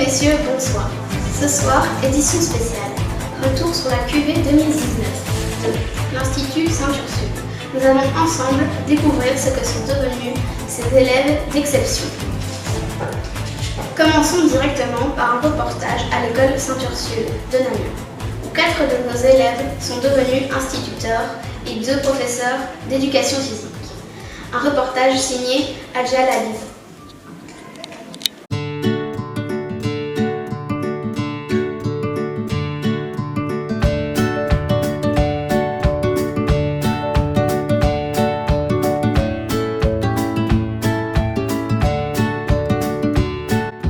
messieurs, bonsoir. Ce soir, édition spéciale. Retour sur la cuvée 2019 de l'Institut Saint-Ursule. Nous allons ensemble découvrir ce que sont devenus ces élèves d'exception. Commençons directement par un reportage à l'école Saint-Ursule de Namur, où 4 de nos élèves sont devenus instituteurs et 2 professeurs d'éducation physique. Un reportage signé Adja Laliz.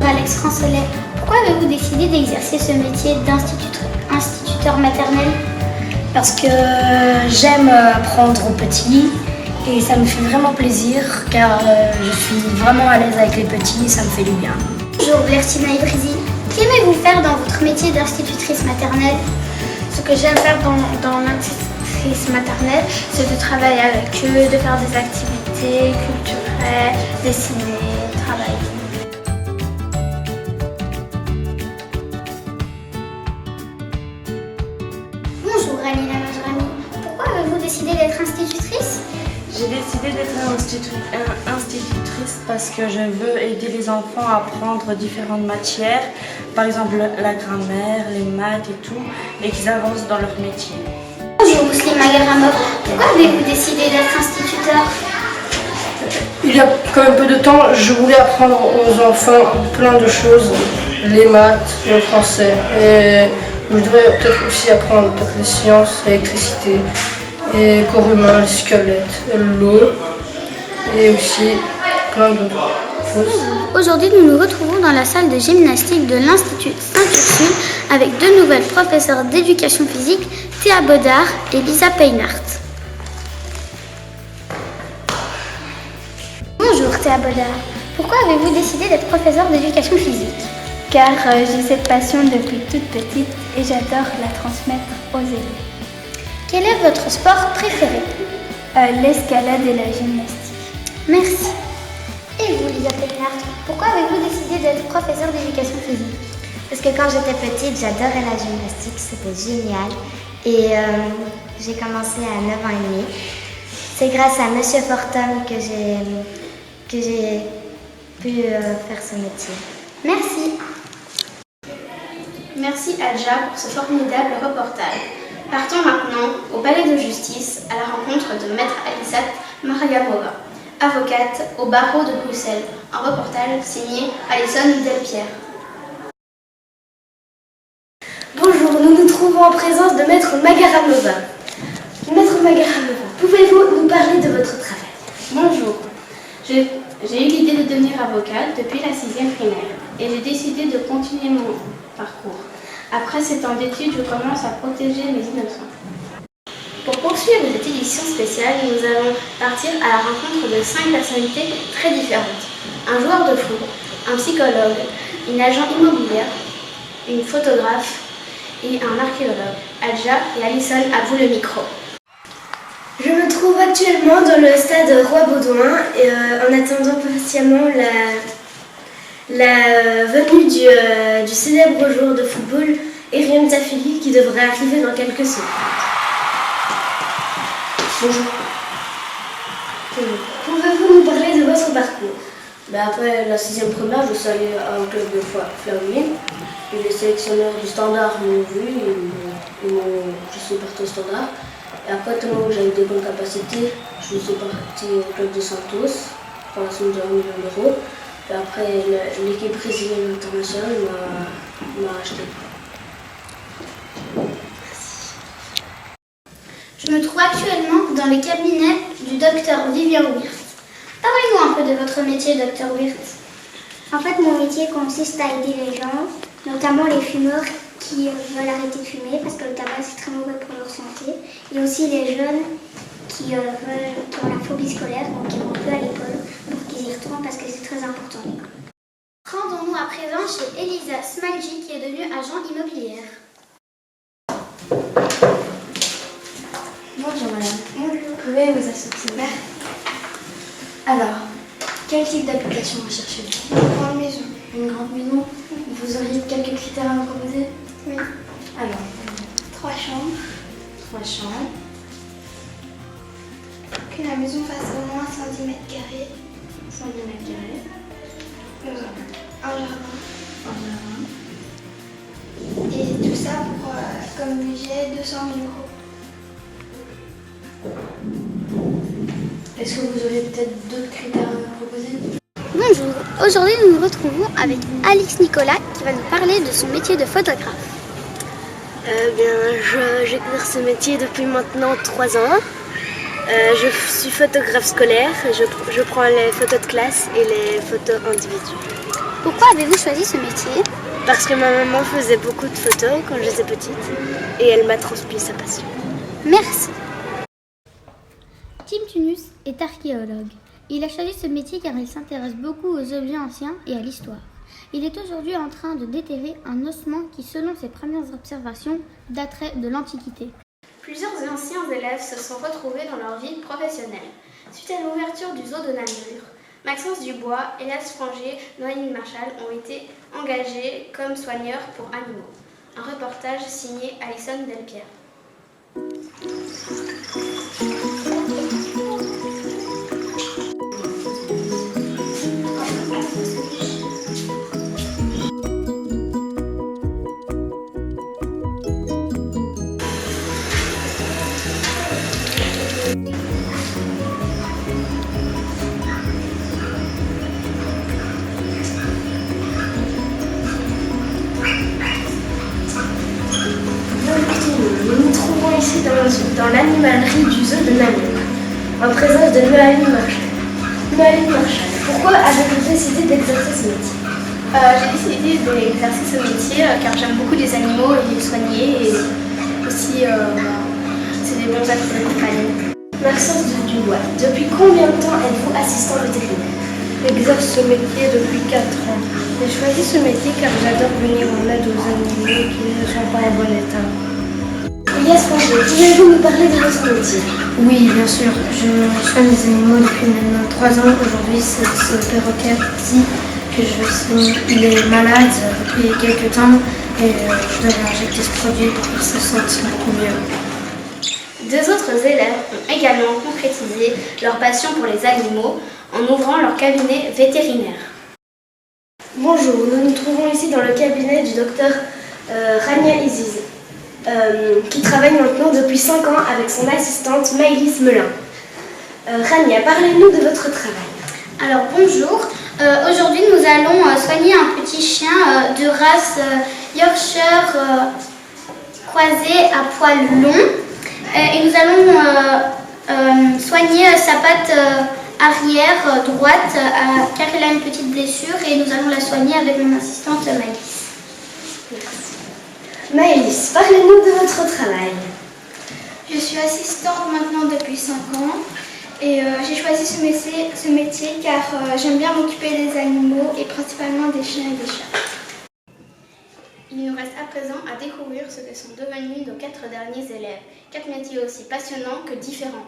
Alex Francelet, pourquoi avez-vous décidé d'exercer ce métier d'instituteur maternel? Parce que j'aime apprendre aux petits et ça me fait vraiment plaisir car je suis vraiment à l'aise avec les petits et ça me fait du bien. Bonjour Bertina Ibrisi, qu'aimez-vous faire dans votre métier d'institutrice maternelle? Ce que j'aime faire dans l'institutrice maternelle, c'est de travailler avec eux, de faire des activités culturelles, dessiner, travailler. Bonjour Alina Majrami, pourquoi avez-vous décidé d'être institutrice? J'ai décidé d'être institutrice parce que je veux aider les enfants à apprendre différentes matières, par exemple la grammaire, les maths et tout, et qu'ils avancent dans leur métier. Bonjour Mousseline Magaramov, pourquoi avez-vous décidé d'être instituteur? Il y a quand même peu de temps, je voulais apprendre aux enfants plein de choses, les maths, le français, et je devrais peut-être aussi apprendre les sciences, l'électricité, et corps humain, les squelettes, l'eau, et aussi plein d'autres choses. Aujourd'hui, nous nous retrouvons dans la salle de gymnastique de l'Institut Saint-Ursule avec 2 nouvelles professeurs d'éducation physique, Théa Baudard et Lisa Peinart. Bonjour Théa Baudard, pourquoi avez-vous décidé d'être professeur d'éducation physique? Car j'ai cette passion depuis toute petite et j'adore la transmettre aux élèves. Quel est votre sport préféré? L'escalade et la gymnastique. Merci. Et vous, Lisa Peinart, pourquoi avez-vous décidé d'être professeur d'éducation physique? Parce que quand j'étais petite, j'adorais la gymnastique, c'était génial. Et j'ai commencé à 9 ans et demi. C'est grâce à Monsieur Fortum que j'ai pu faire ce métier. Merci. Merci Adja pour ce formidable reportage. Partons maintenant au palais de justice à la rencontre de Maître Alisat Mariamova, avocate au barreau de Bruxelles. Un reportage signé Alison Delpierre. Bonjour, nous nous trouvons en présence de Maître Magaramova. Maître Magaramova, pouvez-vous nous parler de votre travail? Bonjour, j'ai eu l'idée de devenir avocate depuis la 6e primaire et j'ai décidé de continuer mon parcours. Après 7 ans d'études, je commence à protéger les innocents. Pour poursuivre cette édition spéciale, nous allons partir à la rencontre de 5 personnalités très différentes. Un joueur de foot, un psychologue, une agent immobilière, une photographe et un archéologue. Adja et Alison, à vous le micro. Je me trouve actuellement dans le stade Roi-Baudouin en attendant patiemment la venue du célèbre joueur de football, Érion Tafili, qui devrait arriver dans quelques secondes. Bonjour. Pouvez-vous nous parler de votre parcours? Après la 6e primaire, je suis allé à un club de Flaminine. Et les sélectionneurs du Standard m'ont vu, je suis parti au Standard. Et après, tellement que j'avais des bonnes capacités, je suis parti au club de Santos pour la somme de 1 million d'euros. Et après, l'équipe brésilienne internationale m'a acheté. Je me trouve actuellement dans le cabinet du docteur Vivian Wirth. Parlez-nous un peu de votre métier, docteur Wirth. En fait, mon métier consiste à aider les gens, notamment les fumeurs qui veulent arrêter de fumer parce que le tabac c'est très mauvais pour leur santé. Et aussi les jeunes qui ont la phobie scolaire, donc qui vont plus à l'école pour qu'ils y retournent parce que c'est très important l'école. Rendons-nous à présent chez Elisa Smalji qui est devenue agent immobilière. Bonjour madame. Bonjour. Pouvez vous asseoir? Alors, quel type d'application recherchez-vous? Une grande maison. Une grande maison? Vous Vous auriez quelques critères à me proposer? Oui. Alors, 3 chambres. 3 chambres. Que la maison fasse au moins 110 mètres carrés. 110 mètres carrés. Un jardin. Un jardin. Et tout ça pour, comme budget, 200 000 euros. Est-ce que vous auriez peut-être d'autres critères à me proposer? Bonjour, aujourd'hui nous nous retrouvons avec Alix Nicolas qui va nous parler de son métier de photographe. J'exerce ce métier depuis maintenant 3 ans. Je suis photographe scolaire, je prends les photos de classe et les photos individuelles. Pourquoi avez-vous choisi ce métier? Parce que ma maman faisait beaucoup de photos quand j'étais petite et elle m'a transmis sa passion. Merci. Tim Tunus est archéologue. Il a choisi ce métier car il s'intéresse beaucoup aux objets anciens et à l'histoire. Il est aujourd'hui en train de déterrer un ossement qui, selon ses premières observations, daterait de l'Antiquité. Plusieurs anciens élèves se sont retrouvés dans leur vie professionnelle. Suite à l'ouverture du zoo de Namur, Maxence Dubois, Hélas Frangier, Noémie Marchal ont été engagés comme soigneurs pour animaux. Un reportage signé Alison Delpierre. Nous nous trouvons ici dans l'animalerie du zoo de Namur, en présence de Noémie Marchal. Noémie Marchal, pourquoi avez-vous décidé d'exercer ce métier? J'ai décidé d'exercer ce métier car j'aime beaucoup les animaux et les soigner et aussi c'est des bons êtres de compagnie. Maxence Dubois, depuis combien de temps êtes-vous assistant vétérinaire? J'exerce ce métier depuis 4 ans. J'ai choisi ce métier car j'adore venir en aide aux animaux qui ne sont pas en bon état. Elias Frangier, pouvez-vous nous parler de votre métier? Oui, bien sûr. Je soigne les animaux depuis maintenant 3 ans. Aujourd'hui, c'est ce perroquet petit que je soigne. Il est malade depuis quelques temps et je dois lui injecter ce produit pour qu'il se sente beaucoup mieux. 2 autres élèves ont également concrétisé leur passion pour les animaux en ouvrant leur cabinet vétérinaire. Bonjour, nous nous trouvons ici dans le cabinet du docteur Rania Iziz, qui travaille maintenant depuis 5 ans avec son assistante Maëlys Melin. Rania, parlez-nous de votre travail. Alors bonjour, aujourd'hui nous allons soigner un petit chien de race Yorkshire croisé à poils longs. Et nous allons soigner sa patte arrière droite car elle a une petite blessure et nous allons la soigner avec mon assistante Maëlys. Maëlys, parlez-nous de votre travail. Je suis assistante maintenant depuis 5 ans et j'ai choisi ce métier car j'aime bien m'occuper des animaux et principalement des chiens et des chats. Il nous reste à présent à découvrir ce que sont devenus nos 4 derniers élèves. 4 métiers aussi passionnants que différents.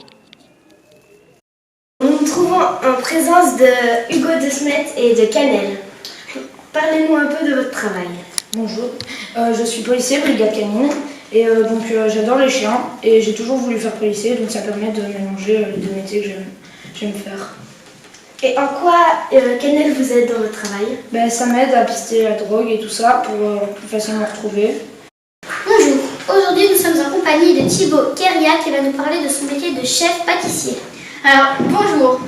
Nous nous trouvons en présence de Hugo de Smet et de Canel. Parlez-nous un peu de votre travail. Bonjour, je suis policier, brigade canine, et donc j'adore les chiens et j'ai toujours voulu faire policier, donc ça permet de mélanger les 2 métiers que j'aime faire. Et en quoi Canel vous aide dans votre travail? Ça m'aide à pister la drogue et tout ça pour plus facilement retrouver. Bonjour, aujourd'hui nous sommes en compagnie de Thibaut Keria qui va nous parler de son métier de chef pâtissier. Alors bonjour,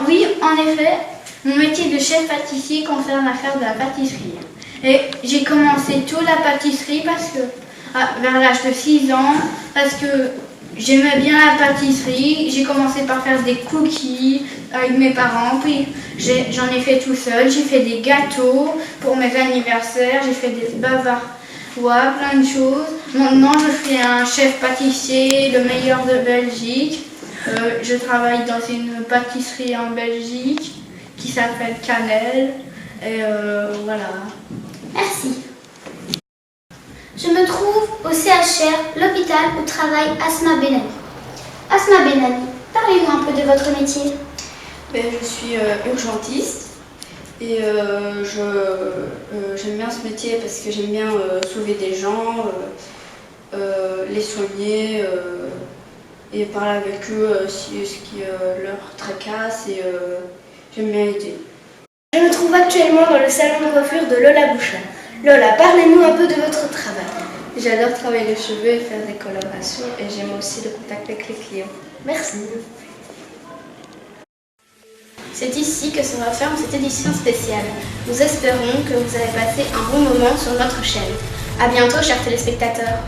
oui en effet, mon métier de chef pâtissier concerne à faire de la pâtisserie. Et j'ai commencé tôt la pâtisserie parce que vers l'âge de 6 ans, parce que j'aimais bien la pâtisserie. J'ai commencé par faire des cookies avec mes parents, puis j'en ai fait tout seul. J'ai fait des gâteaux pour mes anniversaires, j'ai fait des bavarois, plein de choses. Maintenant, je suis un chef pâtissier, le meilleur de Belgique. Je travaille dans une pâtisserie en Belgique qui s'appelle Canel. Et voilà. Merci. Je me trouve au CHR, l'hôpital où travaille Asma Benani. Asma Benani, parlez-nous un peu de votre métier. Je suis urgentiste Et j'aime bien ce métier parce que j'aime bien sauver des gens, les soigner et parler avec eux si ce qui leur tracasse et j'aime bien aider. Je me trouve actuellement dans le salon de coiffure de Lola Bouchon. Lola, parlez-nous un peu de votre travail. J'adore travailler les cheveux et faire des colorations et j'aime aussi le contact avec les clients. Merci. C'est ici que se referme cette édition spéciale. Nous espérons que vous avez passé un bon moment sur notre chaîne. À bientôt, chers téléspectateurs.